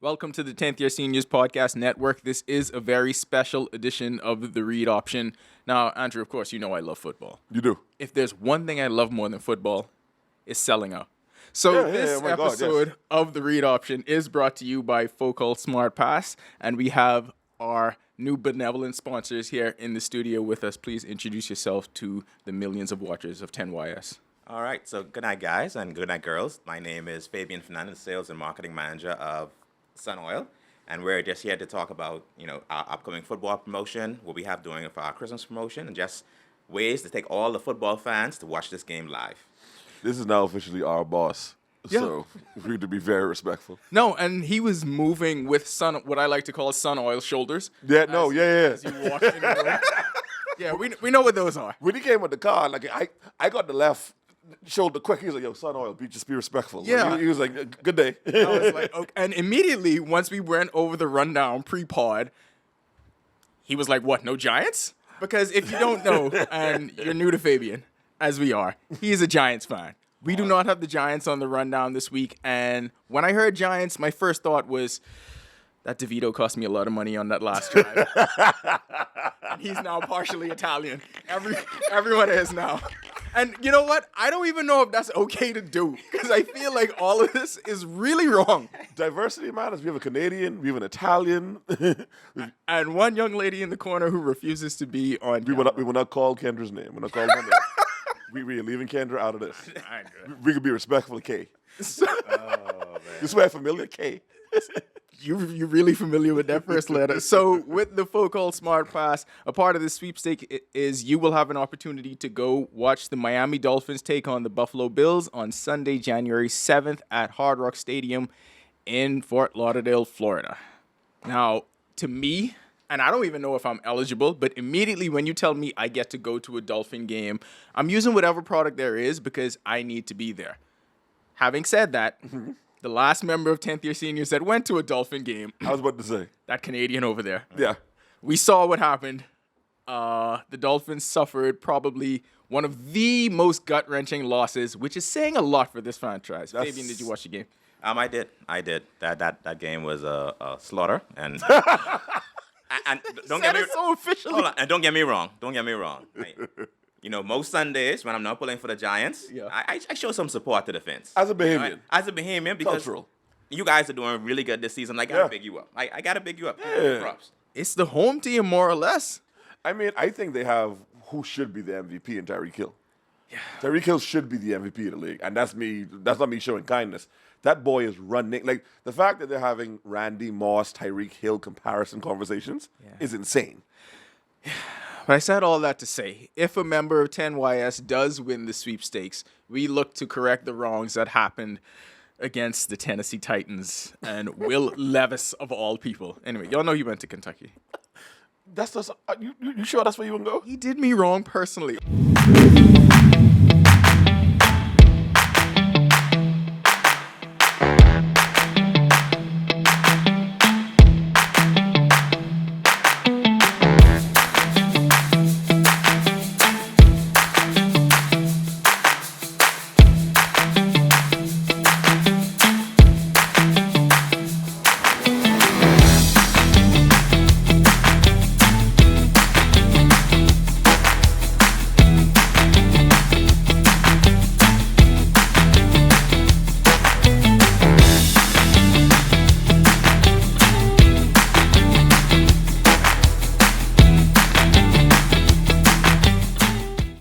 Welcome to the 10th Year Seniors Podcast Network. This is a very special edition of the Read Option. Now, Andrew, of course, you know I love football. You do. If there's one thing I love more than football, it's selling out. So this episode of the Read Option is brought to you by Focol Smartpass, and we have our new benevolent sponsors here in the studio with us. Please introduce yourself to the millions of watchers of 10YS. All right, so good night, guys, and good night, girls. My name is Fabian Fernandez, Sales and Marketing Manager of Sun Oil, and we're just here to talk about, our upcoming football promotion, what we have doing for our Christmas promotion, and just ways to take all the football fans to watch this game live. This is now officially our boss, so we need to be very respectful. No, and he was moving with what I like to call Sun Oil shoulders. Yeah, As you walk in the room. Yeah, we know what those are. When he came with the car, like I got the left shoulder quick. He was like, "Yo, Sun Oil, just be respectful." Yeah, like, he was like, "Good day." I was like, okay. And immediately once we went over the rundown pre-pod, he was like, "What? No Giants?" Because if you don't know, and you're new to Fabian, as we are, he is a Giants fan. We do not have the Giants on the rundown this week, and when I heard Giants, my first thought was that Devito cost me a lot of money on that last drive. And he's now partially Italian. Everyone is now. And you know what? I don't even know if that's okay to do, because I feel like all of this is really wrong. Diversity matters. We have a Canadian, we have an Italian. And one young lady in the corner who refuses to be on We will not call Kendra's name. We're not calling her name. We are leaving Kendra out of this. We could be respectful to K. This is why familiar K. You're really familiar with that first letter. So with the Focol Smartpass, a part of the sweepstake is you will have an opportunity to go watch the Miami Dolphins take on the Buffalo Bills on Sunday, January 7th at Hard Rock Stadium in Fort Lauderdale, Florida. Now, to me, and I don't even know if I'm eligible, but immediately when you tell me I get to go to a Dolphin game, I'm using whatever product there is because I need to be there. Having said that, the last member of 10th Year Seniors that went to a Dolphin game, I was about to say. that Canadian over there. Yeah. We saw what happened. The Dolphins suffered probably one of the most gut-wrenching losses, which is saying a lot for this franchise. Fabian, did you watch the game? I did. That game was a slaughter, and and don't get me so officially. hold on, and don't get me wrong. Most Sundays when I'm not pulling for the Giants, I show some support to the fans. As a Bahamian. As a Bahamian, because Cultural. you guys are doing really good this season. I gotta big you up. I gotta big you up. Yeah. Props. It's the home team, more or less. I mean, I think they have who should be the MVP in Tyreek Hill. Yeah. Tyreek Hill should be the MVP of the league, and that's me. That's not me showing kindness. That boy is running. Like, the fact that they're having Randy Moss, Tyreek Hill comparison conversations is insane. But I said all that to say, if a member of 10YS does win the sweepstakes, we look to correct the wrongs that happened against the Tennessee Titans and Will Levis of all people. Anyway, y'all know he went to Kentucky. That's just, you sure that's where you want to go? He did me wrong personally.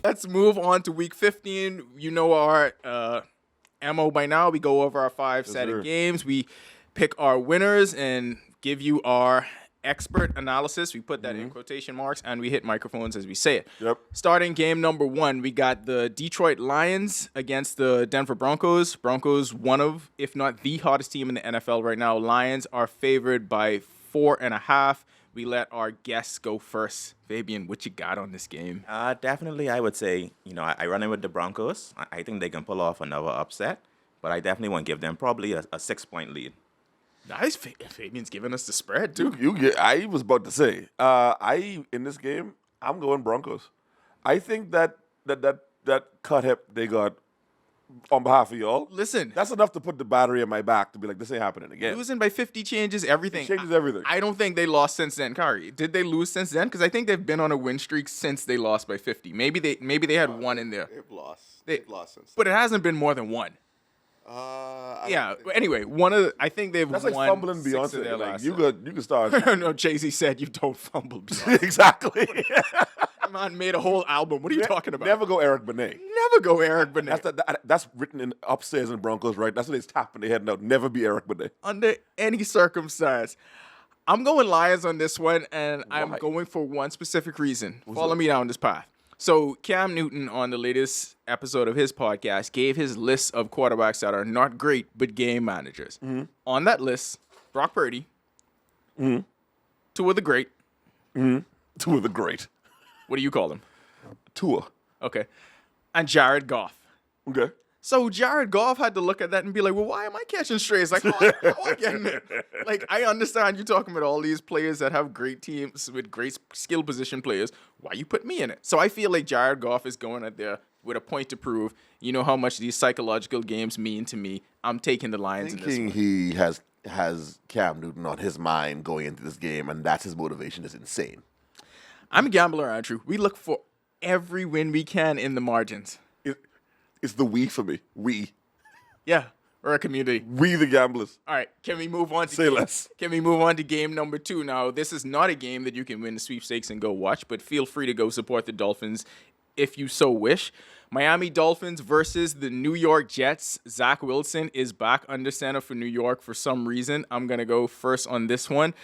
Let's move on to week 15. You know our MO by now. We go over our five set of games. We pick our winners and give you our expert analysis. We put that in quotation marks, and we hit microphones as we say it. Yep. Starting game number 1, we got the Detroit Lions against the Denver Broncos. Broncos, one of, if not the hottest team in the NFL right now. Lions are favored by 4.5. We let our guests go first. Fabian, what you got on this game? Definitely, I would say, I run in with the Broncos. I think they can pull off another upset, but I definitely want to give them probably a 6-point lead. Nice. Fabian's giving us the spread, too. I was about to say, in this game, I'm going Broncos. I think that cut hip they got on behalf of y'all. Listen. That's enough to put the battery in my back to be like, this ain't happening again. Losing by 50 changes everything. It changes everything. I don't think they lost since then, Kari. Did they lose since then? Because I think they've been on a win streak since they lost by 50. Maybe they had one in there. They've lost. They- They've lost since. But it hasn't been more than one. I don't Yeah. think- Anyway, I think they've That's won like fumbling 6 of Beyonce. their Like, last you 7. could start. No, Jay-Z said you don't fumble. Beyonce. Exactly. Man made a whole album. What are you talking about? Never go Eric Benet. Never go Eric Benet. That's written in upstairs in Broncos, right? That's what they're tapping their head out. Never be Eric Benet. Under any circumstance. I'm going Lions on this one, and I'm Why? going for one specific reason. Follow me down this path. So Cam Newton, on the latest episode of his podcast, gave his list of quarterbacks that are not great but game managers. Mm-hmm. On that list, Brock Purdy, Tua the Great. Two of the great. What do you call him? Tua. Okay. And Jared Goff. Okay. So Jared Goff had to look at that and be like, well, why am I catching strays? Like, how am I getting it? Like, I understand you talking about all these players that have great teams with great skill position players. Why you put me in it? So I feel like Jared Goff is going out there with a point to prove. You know how much these psychological games mean to me. I'm taking the Lions in this Thinking one. he has Cam Newton on his mind going into this game, and that's his motivation is insane. I'm a gambler, Andrew. We look for every win we can in the margins. It's the we for me. We Yeah, we're a community. the gamblers. All right, can we move on to Say less. Can we move on to game number 2? Now, this is not a game that you can win the sweepstakes and go watch, but feel free to go support the Dolphins if you so wish. Miami Dolphins versus the New York Jets. Zach Wilson is back under center for New York for some reason. I'm going to go first on this one.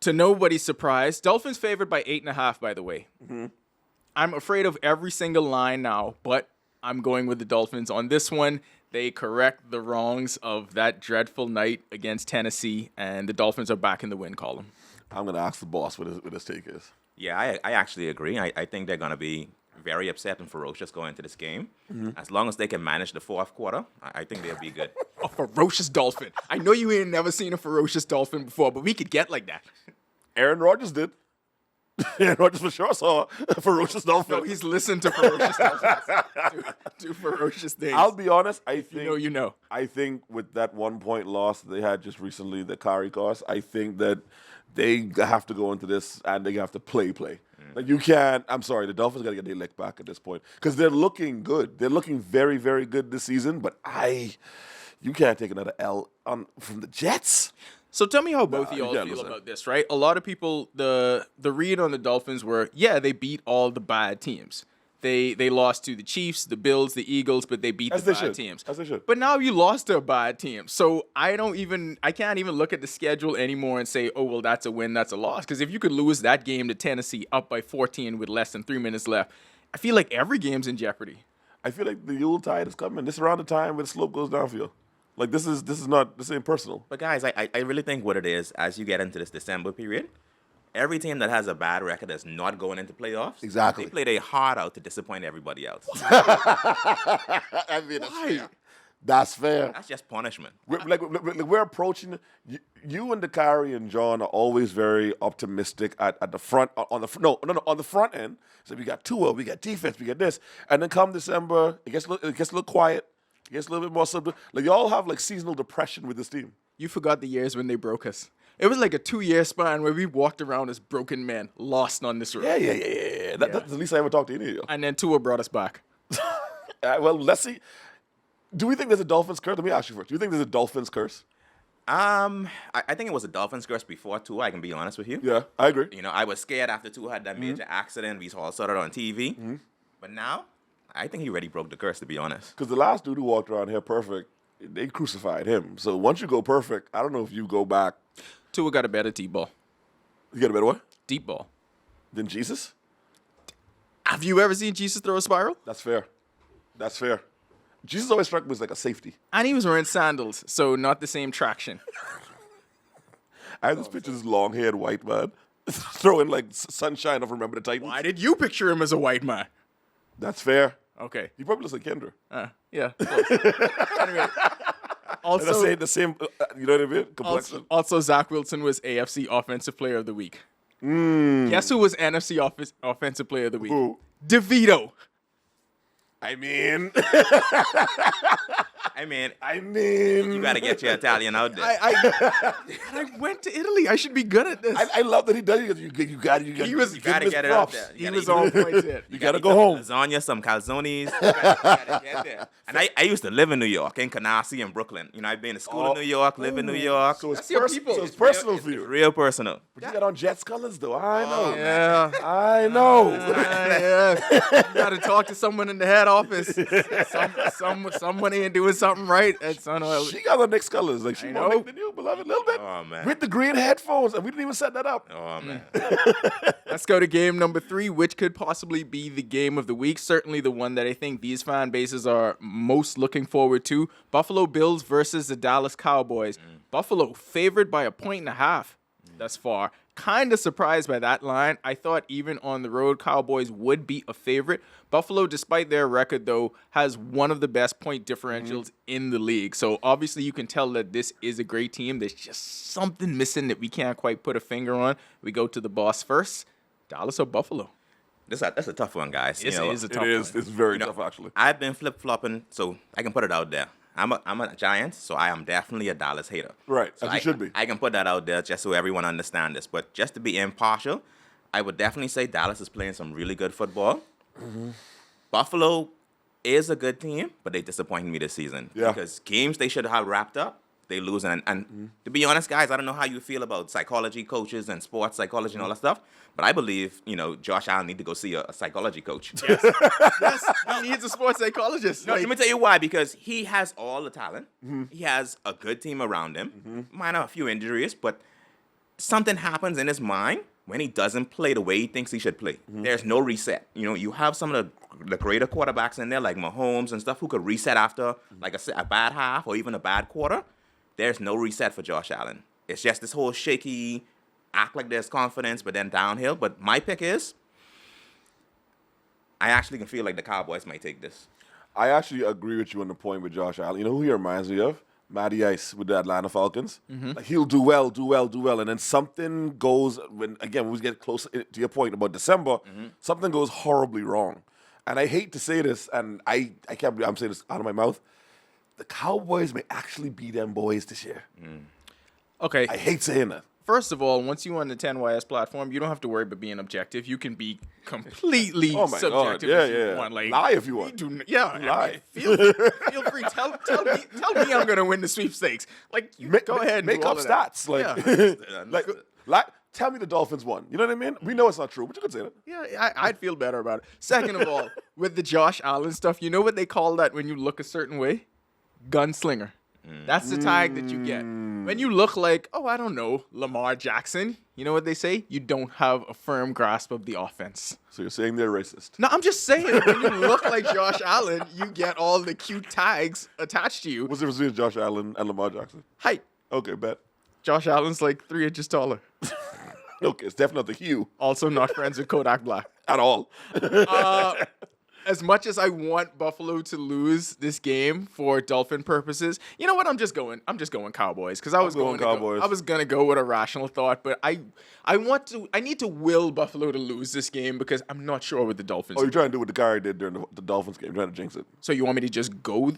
To nobody's surprise, Dolphins favored by 8.5, by the way. I'm afraid of every single line now, but I'm going with the Dolphins on this one. They correct the wrongs of that dreadful night against Tennessee, and the Dolphins are back in the win column. I'm gonna ask the boss what his take is. Yeah, I actually agree. I think they're going to be very upset and ferocious going into this game. As long as they can manage the fourth quarter, I think they'll be good. A ferocious dolphin. I know you ain't never seen a ferocious dolphin before, but we could get like that. Aaron Rodgers did. Aaron Rodgers for sure saw a ferocious dolphin. No, he's listened to ferocious dolphins do ferocious things. I'll be honest. I think you know. I think with that 1 point loss that they had just recently, the Kari cost, I think that they have to go into this and they have to play. Like you can't. I'm sorry, the Dolphins got to get their lick back at this point because they're looking good. They're looking very, very good this season. But you can't take another L from the Jets. So tell me how both of you y'all can't feel listen. about this, right? A lot of people, the read on the Dolphins were, yeah, they beat all the bad teams. They lost to the Chiefs, the Bills, the Eagles, but they beat As the they bad should. teams. As they should. But now you lost to a bad team. So I can't even look at the schedule anymore and say, oh, well, that's a win, that's a loss. Because if you could lose that game to Tennessee up by 14 with less than 3 minutes left, I feel like every game's in jeopardy. I feel like the Yuletide is coming. This is around the time where the slope goes down for you. Like this ain't personal. But guys, I really think what it is, as you get into this December period, every team that has a bad record that's not going into playoffs, Exactly. they play their heart out to disappoint everybody else. I mean, that's fair. That's just punishment. We're approaching. You and Dakari and John are always very optimistic at the front on the front end. So we got Tua, we got defense, we got this, and then come December, it gets a little quiet. It gets a little bit more subtle. Like y'all have like seasonal depression with this team. You forgot the years when they broke us. It was like a 2-year span where we walked around as broken men, lost on this road. Yeah. That's the least I ever talked to any of you. And then Tua brought us back. Well, let's see. Do we think there's a Dolphins curse? Let me ask you first. Do you think there's a Dolphins curse? I think it was a Dolphins curse before Tua, I can be honest with you. Yeah, I agree. You know, I was scared after Tua had that major accident. We all saw it on TV. But now, I think he already broke the curse, to be honest. Because the last dude who walked around here perfect, they crucified him. So once you go perfect, I don't know if you go back. Tua got a better deep ball. You get a better what? Deep ball. Than Jesus? Have you ever seen Jesus throw a spiral? That's fair. Jesus always struck me as like a safety. And he was wearing sandals, so not the same traction. I have this picture of this long-haired white man throwing like sunshine of Remember the Titans. Why did you picture him as a white man? That's fair. Okay. You probably looks like Kendra. Yeah. Close. Anyway. Also, The same, you know what I mean? Complexion. also, Zach Wilson was AFC Offensive Player of the Week. Guess who was NFC Offensive Player of the Week? Who? DeVito. I mean, I mean, you got to get your Italian out there. I went to Italy. I should be good at this. I love that he does it. You got You got to get it out there. He was on point there. You got to go home. Lasagna, some calzones. You gotta get there. And I used to live in New York, in Canarsie and Brooklyn. You know, I've been to school in New York, live in New York. So it's, your people. so it's personal for you. Real personal. But you got on Jets colors, though. I know. Yeah. I know. Yeah. You got to talk to someone in the head office. Someone ain't doing something right at Sun Oil. She got on Knicks colors. Like, she I want to know. make the new beloved a little bit. Oh, man. With the green headphones. And we didn't even set that up. Oh, man. Let's go to game number 3, which could possibly be the game of the week. Certainly the one that I think these fan bases are most looking forward to. Buffalo Bills versus the Dallas Cowboys. Buffalo favored by 1.5 thus far. Kind of surprised by that line. I thought even on the road, Cowboys would be a favorite. Buffalo, despite their record, though, has one of the best point differentials in the league. So obviously you can tell that this is a great team. There's just something missing that we can't quite put a finger on. We go to the boss first. Dallas or Buffalo? That's a tough one, guys. Yes, You know, it is a It tough is. one. It's very you know, tough, actually. I've been flip-flopping, so I can put it out there. I'm a Giants, so I am definitely a Dallas hater. Right, So as you should be. I can put that out there just so everyone understands this. But just to be impartial, I would definitely say Dallas is playing some really good football. Buffalo is a good team, but they disappointed me this season. Yeah. Because games they should have wrapped up, they lose. And to be honest, guys, I don't know how you feel about psychology coaches and sports psychology and all that stuff, but I believe, Josh Allen need to go see a psychology coach. Yes, he needs a sports psychologist. No, let me tell you why. Because he has all the talent. He has a good team around him. Might have a few injuries, but something happens in his mind when he doesn't play the way he thinks he should play. There's no reset. You have some of the greater quarterbacks in there, like Mahomes and stuff, who could reset after like a bad half or even a bad quarter. There's no reset for Josh Allen. It's just this whole shaky, act like there's confidence, but then downhill. But my pick is, I actually can feel like the Cowboys might take this. I actually agree with you on the point with Josh Allen. You know who he reminds me of? Matty Ice with the Atlanta Falcons. Like, he'll do well, and then something goes when we get close to your point about December. Something goes horribly wrong, and I hate to say this, and I can't believe I'm saying this out of my mouth. The Cowboys may actually be them boys this year. Okay. I hate saying that. First of all, once you on the 10YS platform, you don't have to worry about being objective. You can be completely Oh my God. subjective Yeah, if you yeah. want. Like, Lie if you want. Lie. Feel free. Tell me I'm gonna win the sweepstakes. Like, go ahead and make do all up of that. stats. Like, like, tell me the Dolphins won. You know what I mean? We know it's not true, but you could say that. Yeah, I'd feel better about it. Second of all, with the Josh Allen stuff, you know what they call that when you look a certain way? Gunslinger. That's the tag that you get. When you look like, I don't know, Lamar Jackson, you know what they say? You don't have a firm grasp of the offense. So you're saying they're racist? No, I'm just saying, when you look like Josh Allen, you get all the cute tags attached to you. What's the difference between Josh Allen and Lamar Jackson? Height. Okay, bet. Josh Allen's like 3 inches taller. Okay, it's definitely not the hue Also not friends with Kodak Black. at all. As much as I want Buffalo to lose this game for Dolphin purposes, you know what? I'm just going Cowboys because I was going Cowboys. I was gonna go with a rational thought, but I need to will Buffalo to lose this game because I'm not sure with the Dolphins. Oh, you're trying to do what the guy did during the Dolphins game, trying to jinx it. So you want me to just go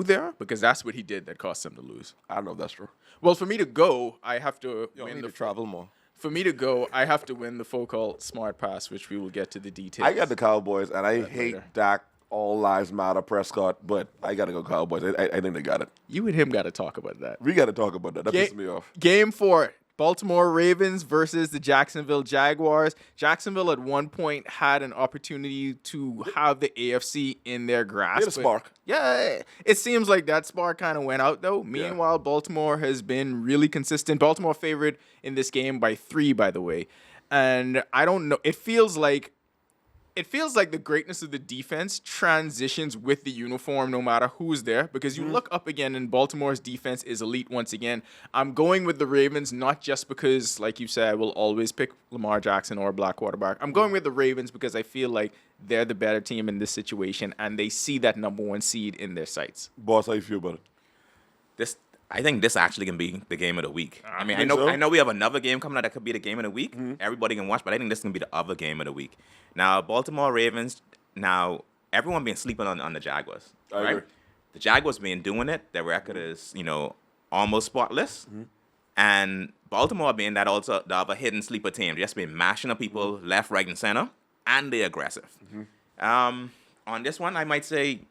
there because that's what he did that cost him to lose. I don't know if that's true. Well, for me to go, I have to win the travel more. For me to go, I have to win the Focol Smartpass, which we will get to the details. I got the Cowboys, and I hate later. Dak, all lives matter, Prescott, but I got to go Cowboys. I think they got it. You and him got to talk about that. We got to talk about that. That pisses me off. Game 4, Baltimore Ravens versus the Jacksonville Jaguars. Jacksonville at one point had an opportunity to have the AFC in their grasp. They had a spark. Yeah, it seems like that spark kind of went out, though. Meanwhile, Baltimore has been really consistent. Baltimore favored in this game by 3, by the way. And I don't know. It feels like the greatness of the defense transitions with the uniform no matter who's there because you look up again and Baltimore's defense is elite once again. I'm going with the Ravens not just because, like you said, I will always pick Lamar Jackson or a black quarterback. I'm going with the Ravens because I feel like they're the better team in this situation and they see that number 1 seed in their sights. Boss, how you feel about it? I think this actually can be the game of the week. I mean, think so? I know we have another game coming out that could be the game of the week. Everybody can watch, but I think this can be the other game of the week. Now, Baltimore Ravens, now, everyone been sleeping on the Jaguars, I right? agree. The Jaguars been doing it. Their record is, almost spotless. And Baltimore being that also the other hidden sleeper team, just been mashing up people left, right, and center, and they're aggressive. On this one, I might say,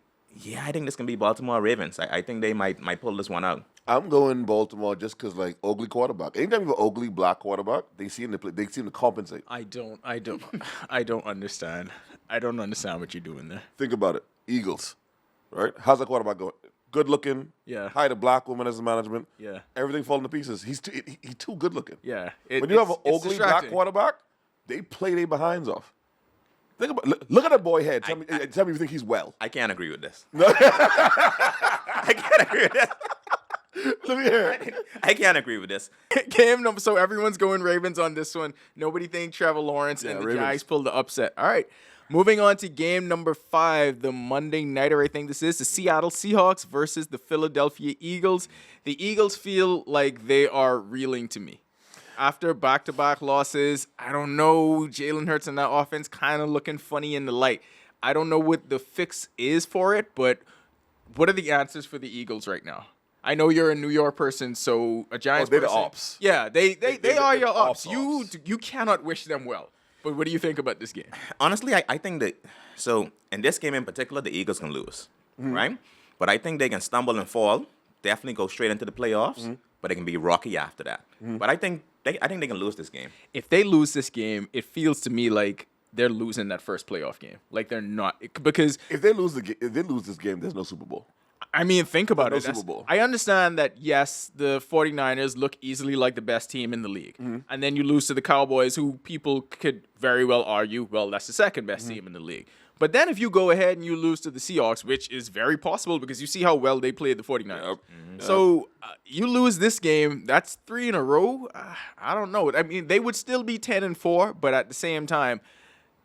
yeah, I think this can be Baltimore Ravens. I think they might pull this one out. I'm going Baltimore just because, like, ugly quarterback. Anytime you have an ugly black quarterback, they seem to compensate. I don't understand. I don't understand what you're doing there. Think about it. Eagles, right? How's that quarterback going? Good looking. Yeah. Hired a black woman as a management. Yeah. Everything falling to pieces. He's too good looking. Yeah. When you have an ugly black quarterback, they play their behinds off. Think about look at that boy head. Tell me if you think he's well. I can't agree with this. I can't agree with this. Let me hear it. I can't agree with this. Game number. So everyone's going Ravens on this one. Nobody think Trevor Lawrence and the Ravens. Jags pulled the upset. All right. Moving on to game number 5, the Monday nighter, I think this is, the Seattle Seahawks versus the Philadelphia Eagles. The Eagles feel like they are reeling to me. After back-to-back losses, I don't know, Jalen Hurts and that offense kind of looking funny in the light. I don't know what the fix is for it, but what are the answers for the Eagles right now? I know you're a New York person, so a Giants they're the person. ops. Yeah, they are your ops. ops. You cannot wish them well. But what do you think about this game? Honestly, I think that, so in this game in particular, the Eagles can lose, right? But I think they can stumble and fall, definitely go straight into the playoffs, but it can be rocky after that. But I think they can lose this game. If they lose this game, it feels to me like they're losing that first playoff game. Like they're not, because If they lose this game, there's no Super Bowl. I mean, think about No it. Super Bowl. I understand that, yes, the 49ers look easily like the best team in the league. And then you lose to the Cowboys, who people could very well argue, well, that's the second best team in the league. But then if you go ahead and you lose to the Seahawks, which is very possible because you see how well they played the 49ers. So you lose this game, that's 3 in a row. I don't know. I mean, they would still be 10-4, but at the same time,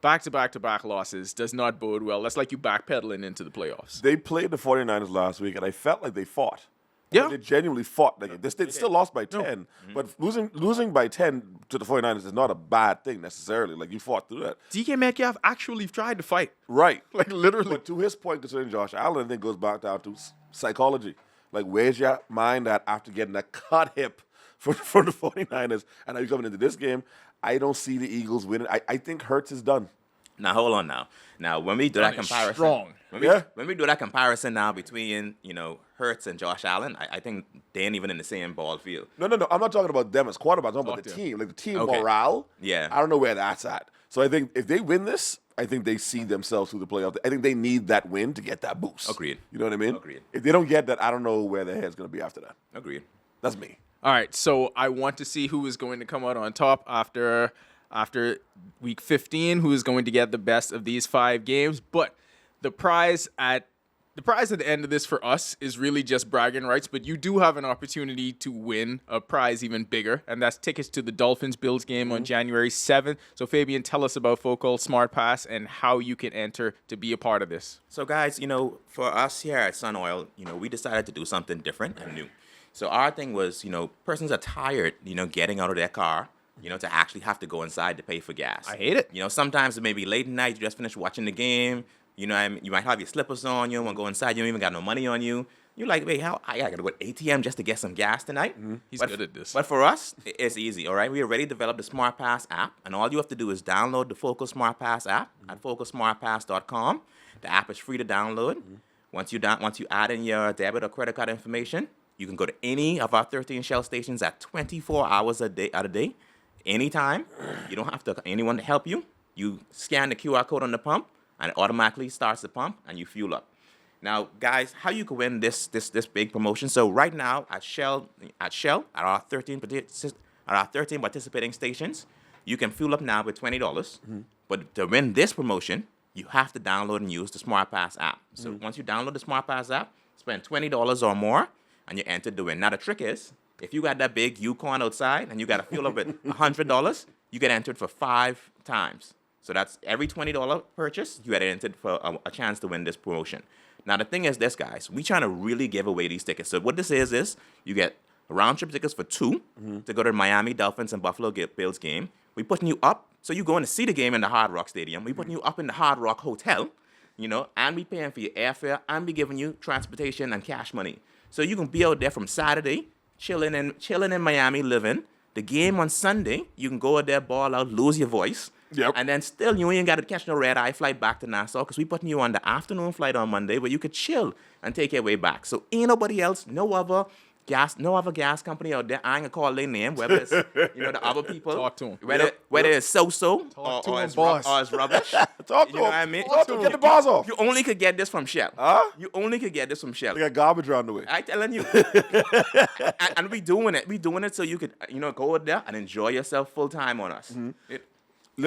back-to-back-to-back losses does not bode well. That's like you backpedaling into the playoffs. They played the 49ers last week, and I felt like they fought. Yeah. They genuinely fought. Like, they still lost by 10, but losing by 10 to the 49ers is not a bad thing necessarily. Like, you fought through that. DK Metcalf actually tried to fight. Right. Like, literally. But to his point concerning Josh Allen, I think goes back down to psychology. Like, where's your mind at after getting that cut hip for the 49ers? And now you're coming into this game. I don't see the Eagles winning. I think Hurts is done. Now, hold on now. Now, when we do that is comparison, strong. When we do that comparison now between, Hurts and Josh Allen, I think they ain't even in the same ball field. No. I'm not talking about them as quarterbacks. I'm talking about the Fuck them. team. Like, the team Okay. morale. Yeah. I don't know where that's at. So I think if they win this, I think they see themselves through the playoffs. I think they need that win to get that boost. Agreed. You know what I mean? Agreed. If they don't get that, I don't know where their head's going to be after that. Agreed. That's me. All right, so I want to see who is going to come out on top after week 15, who is going to get the best of these 5 games. But the prize at the end of this for us is really just bragging rights, but you do have an opportunity to win a prize even bigger, and that's tickets to the Dolphins-Bills game on January 7th. So, Fabian, tell us about Focol Smartpass and how you can enter to be a part of this. So, guys, for us here at Sun Oil, we decided to do something different and new. So our thing was, persons are tired, getting out of their car, to actually have to go inside to pay for gas. I hate it. Sometimes it may be late at night, you just finished watching the game, you might have your slippers on, you don't want to go inside, you don't even got no money on you. You're like, wait, how I gotta go to ATM just to get some gas tonight? He's good at this. But for us, it's easy, all right? We already developed the SmartPass app, and all you have to do is download the Focol Smartpass app at FocalSmartpass.com. The app is free to download. Once you add in your debit or credit card information, you can go to any of our 13 Shell stations at 24 hours a day, anytime. You don't have anyone to help you. You scan the QR code on the pump, and it automatically starts the pump, and you fuel up. Now, guys, how you can win this big promotion? So right now at Shell, at our 13 participating stations, you can fuel up now with $20. But to win this promotion, you have to download and use the SmartPass app. So once you download the SmartPass app, spend $20 or more, and you're entered to win. Now, the trick is, if you got that big Yukon outside and you got to fuel up with $100, you get entered for 5 times. So that's every $20 purchase, you get entered for a chance to win this promotion. Now, the thing is this, guys. We trying to really give away these tickets. So what this is you get round-trip tickets for 2 to go to the Miami Dolphins and Buffalo Bills game. We putting you up, so you going to see the game in the Hard Rock Stadium. We putting you up in the Hard Rock Hotel. and we paying for your airfare, and we giving you transportation and cash money. So you can be out there from Saturday, chilling in Miami, living. The game on Sunday, you can go out there, ball out, lose your voice. Yep. And then still, you ain't got to catch no red-eye flight back to Nassau because we putting you on the afternoon flight on Monday where you could chill and take your way back. So ain't nobody else, no other gas company out there. I ain't gonna call their name, whether it's the other people. Talk to 'em. Whether it's so-so Talk to or 'em, it's boss. or it's rubbish. Talk to You know him. what I mean? Talk to him. Get the bars off. You only could get this from Shell. Huh? You only could get this from Shell. They got garbage around the way. I telling you. and we doing it. We doing it so you could, go out there and enjoy yourself full time on us.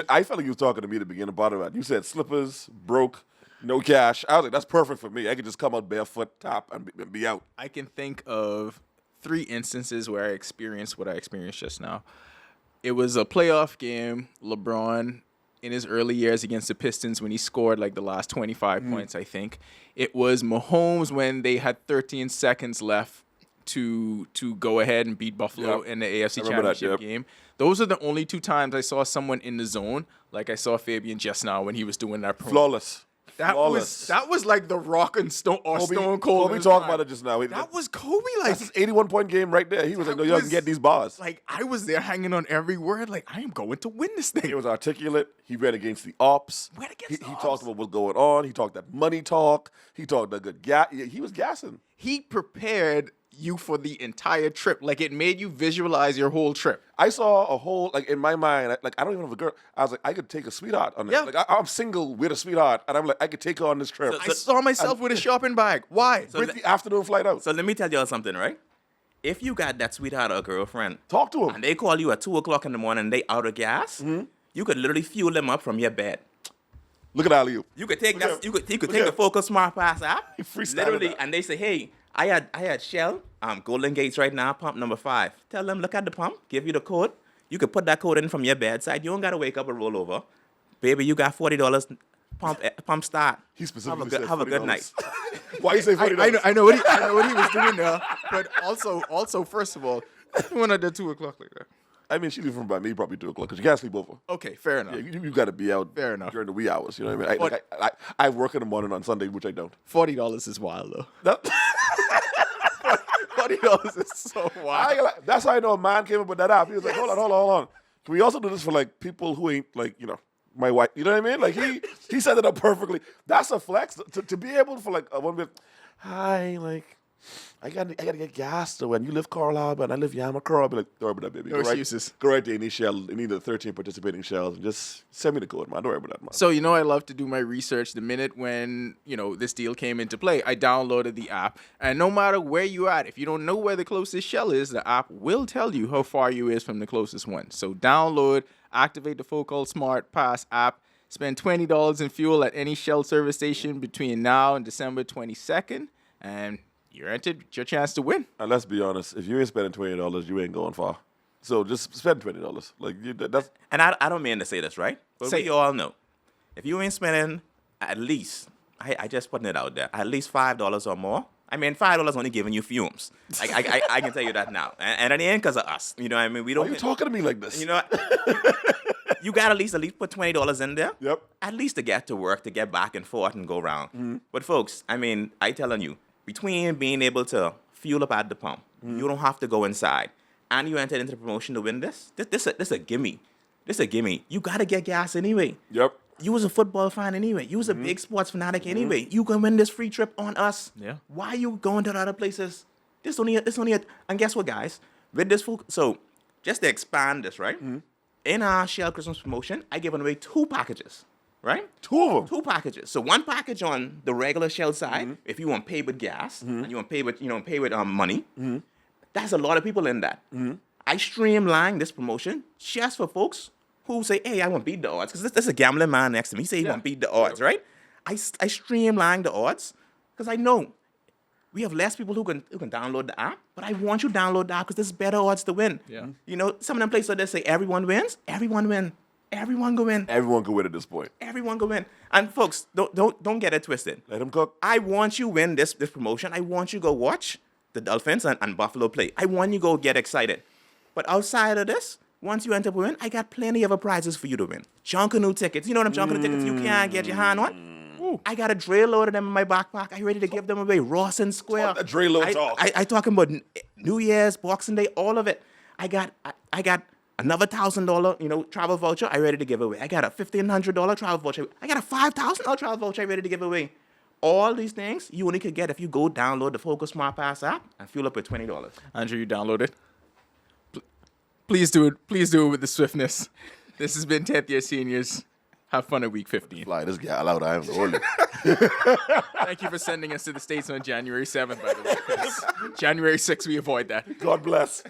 I felt like you was talking to me at the beginning part of it. You said slippers, broke, no cash. I was like, that's perfect for me. I could just come out barefoot, top, and be out. I can think of 3 instances where I experienced what I experienced just now. It was a playoff game. LeBron, in his early years against the Pistons, when he scored like the last 25 points, I think. It was Mahomes when they had 13 seconds left to go ahead and beat Buffalo in the AFC I remember that, Championship game. Those are the only 2 times I saw someone in the zone, like I saw Fabian just now when he was doing that promo. Flawless. That was like the Rock and Stone Stone Cold. Kobe talked about it just now. That was Kobe. Like, That's his 81-point game right there. He was like, no, y'all can get these bars. like I was there hanging on every word. Like, I am going to win this thing. He was articulate. He read against the ops. Read against he the he ops. talked about what's going on. He talked that money talk. He talked that good gas. He was gassing. He prepared you for the entire trip. Like, it made you visualize your whole trip. I saw a whole, like, in my mind, I don't even have a girl. I was like, I could take a sweetheart on this. Yeah. Like, I'm single with a sweetheart, and I'm like, I could take her on this trip. I saw myself with a shopping bag. Why? with the afternoon flight out. So let me tell y'all something, right? If you got that sweetheart or girlfriend, Talk to him. and they call you at 2 o'clock in the morning and they out of gas, you could literally fuel them up from your bed. Look at alley-oop. You could take Look that. at- You could look take the at- Focol Smartpass app, He freestyled literally, that. and they say, "Hey, I had Shell, Golden Gates right now, pump number 5. Tell them, look at the pump, give you the code. You could put that code in from your bedside. You don't gotta wake up and roll over, baby. You got $40. Pump start. He specifically said have a good $40. night. Why you say $40? I know what he was doing there. But also, first of all, when I did 2 o'clock later. I mean, she leaving from by me probably 2 o'clock because you can't sleep over. Okay, fair enough. Yeah, you got to be out Fair enough. during the wee hours. You know what I mean? I work in the morning on Sunday, which I don't. $40 is wild though. That, $40 is so I ain't wild. gonna lie, that's how I know a man came up with that app. He was like, hold on. Can we also do this for like people who ain't like, my wife? You know what I mean? Like he set it up perfectly. That's a flex to be able for like a one bit. Hi, like I gotta get gas though. And you live Coral Harbor and I live Yamakura. I'll be like, don't worry about that, baby. No Go excuses. Go right there. You need the 13 participating shells and just send me the code, man. Don't worry about that, man. So, I love to do my research. The minute when, this deal came into play, I downloaded the app. And no matter where you're at, if you don't know where the closest Shell is, the app will tell you how far you is from the closest one. So download, activate the Focol Smartpass app, spend $20 in fuel at any Shell service station between now and December 22nd, and you're entered. It's your chance to win. And let's be honest, if you ain't spending $20, you ain't going far. So just spend $20. Like that's And I don't mean to say this, right? But Say we it. all know, if you ain't spending at least, I just putting it out there, at least $5 or more. I mean, $5 only giving you fumes. I can tell you that now, and it ain't because of us. You know what I mean? We why don't. are you talking to me like this? You know what? You got at least put $20 in there. Yep. At least to get to work, to get back and forth and go around. But folks, I mean, I telling you, between being able to fuel up at the pump, you don't have to go inside, and you entered into the promotion to win this. This a gimme. This a gimme. You gotta get gas anyway. Yep. You was a football fan anyway. You was a big sports fanatic anyway. You can win this free trip on us. Yeah. Why you going to the other places? This only and guess what, guys? With this so just to expand this, right? In our Shell Christmas promotion, I given away 2 packages, right? 2 of them. 2 packages. So one package on the regular Shell side, if you want to pay with gas and you want to pay with money, that's a lot of people in that. I streamlined this promotion just for folks who say, "Hey, I want to beat the odds," because this is a gambling man next to me. He say he want to beat the odds, right? I streamlined the odds because I know we have less people who can download the app, but I want you to download the app because there's better odds to win. Yeah. Some of them places that say everyone wins, everyone win. Everyone go in. Everyone can win at this point. Everyone go in. And folks, don't get it twisted. Let him cook. I want you win this promotion. I want you go watch the Dolphins and Buffalo play. I want you go get excited. But outside of this, once you enter win, I got plenty of prizes for you to win. Junkanoo tickets. You know them Junkanoo tickets you can't get your hand on? Ooh. I got a tray load of them in my backpack. I ready to give them away. Rawson Square. Talk that tray load talk. I talking about New Year's, Boxing Day, all of it. I got another $1,000, travel voucher. I ready to give away. I got a $1,500 travel voucher. I got a $5,000 travel voucher. I ready to give away. All these things you only could get if you go download the Focol Smartpass app and fuel up with $20. Andrew, you download it. Please do it. Please do it with the swiftness. This has been 10th year seniors. Have fun at week 15. Fly this guy out. I am the only. Thank you for sending us to the States on January 7th, by the way. 'Cause January 6th, we avoid that. God bless.